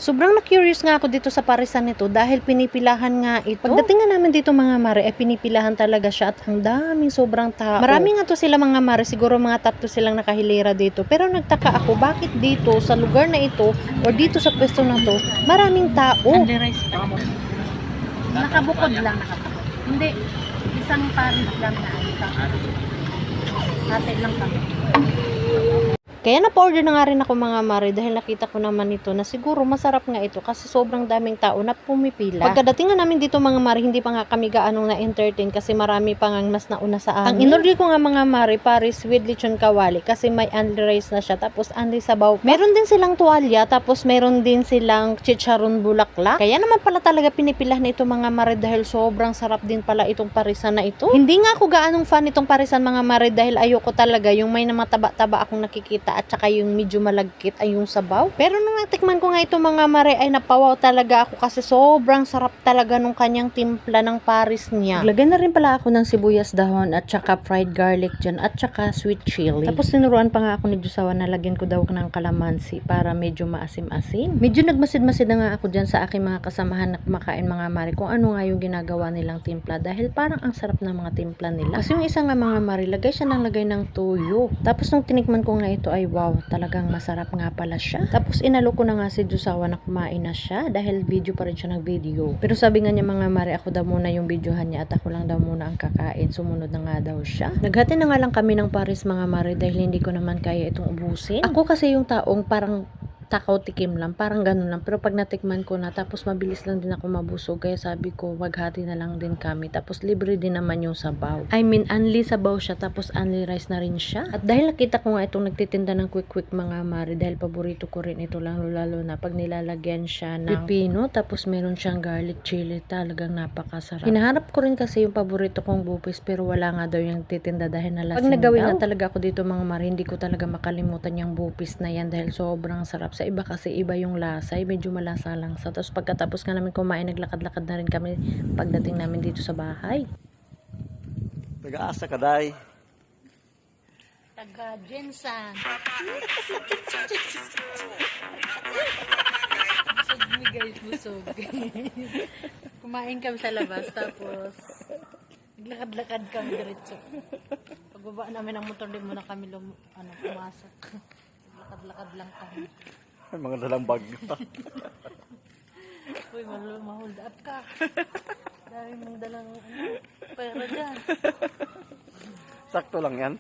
Sobrang na-curious nga ako dito sa parisan nito dahil pinipilahan nga ito. Pagdating nga namin dito mga mare, pinipilahan talaga siya at ang daming sobrang tao. Marami nga to sila mga mare, siguro mga 3 silang nakahilera dito. Pero nagtaka ako, bakit dito sa lugar na ito o dito sa pwesto na to, maraming tao. Nakabukod lang, nakabukod. Hindi, isang paris lang na. Hati lang kami. Kaya na-order na nga rin ako mga mare dahil nakita ko naman ito na siguro masarap nga ito kasi sobrang daming tao na pumipila. Pagkadating nga namin dito mga mare, hindi pa nga kami gaanong na-entertain kasi marami pa nga mas nauna sa amin. Ang inorder ko nga mga mare, paris with lechon kawali kasi may only rice na siya tapos only sabaw. Meron din silang tuwalya tapos meron din silang chicharon bulaklak. Kaya naman pala talaga pinipilah na ito mga mare dahil sobrang sarap din pala itong parisan na ito. Hindi nga ako gaanong fan itong parisan mga mare dahil ayoko talaga yung may namataba-taba akong nakikita at saka yung medyo malagkit ay yung sabaw. Pero nung natikman ko nga ito mga mare ay napawaw talaga ako kasi sobrang sarap talaga nung kanyang timpla ng paris niya. Naglagay na rin pala ako ng sibuyas dahon at saka fried garlic dyan at saka sweet chili. Tapos tinuruan pa nga ako ni Josawa na lagyan ko daw ng kalamansi para medyo maasim-asim. Medyo nagmasid-masid na nga ako dyan sa aking mga kasamahan na kumakain mga mare kung ano nga yung ginagawa nilang timpla dahil parang ang sarap ng mga timpla nila. Kasi yung isa nga mga mare, lagay siya ng lagay ng toyo. Tapos nung tinikman ko nga ito ay wow, talagang masarap nga pala siya. Tapos inalo ko na nga si Josawa na kumain na siya dahil video pa rin siya ng video. Pero sabi nga niya mga mare, ako daw muna yung videohan niya at ako lang daw muna ang kakain. Sumunod na nga daw siya. Naghati na nga lang kami ng paris mga mare dahil hindi ko naman kaya itong ubusin. Ako kasi yung taong parang takaw tikim lang, parang ganun lang. Pero pag natikman ko na, tapos mabilis lang din ako mabusog. Kaya sabi ko, waghati na lang din kami. Tapos libre din naman yung sabaw. I mean, only sabaw siya, tapos only rice na rin siya. At dahil nakita ko nga itong nagtitinda ng quick mga mare, dahil paborito ko rin ito lang, lalo na pag nilalagyan siya ng pipino, tapos meron siyang garlic chili, talagang napakasarap. Hinahanap ko rin kasi yung paborito kong bupis, pero wala nga daw yung titinda dahil nalasing daw. Pag nagawin na talaga ako dito mga mare, hindi ko talaga makalimutan yung bupis na yan dahil sobrang sarap. Sa iba kasi iba yung lasa, medyo malasa lang sa. Tapos pagkatapos nga namin kumain, naglakad-lakad na rin kami pagdating namin dito sa bahay. Taga-asa ka, day? Taga Jensan. Busog mi guys, busog. Kumain kami sa labas, tapos naglakad-lakad kami diretso. Pagbaba namin ng motor, din muna kami pumasok. Naglakad-lakad lang kami. May mga dalang bag pa. Uy, ma-hold up ka. Dahil mong dalang pera dyan. Sakto lang yan.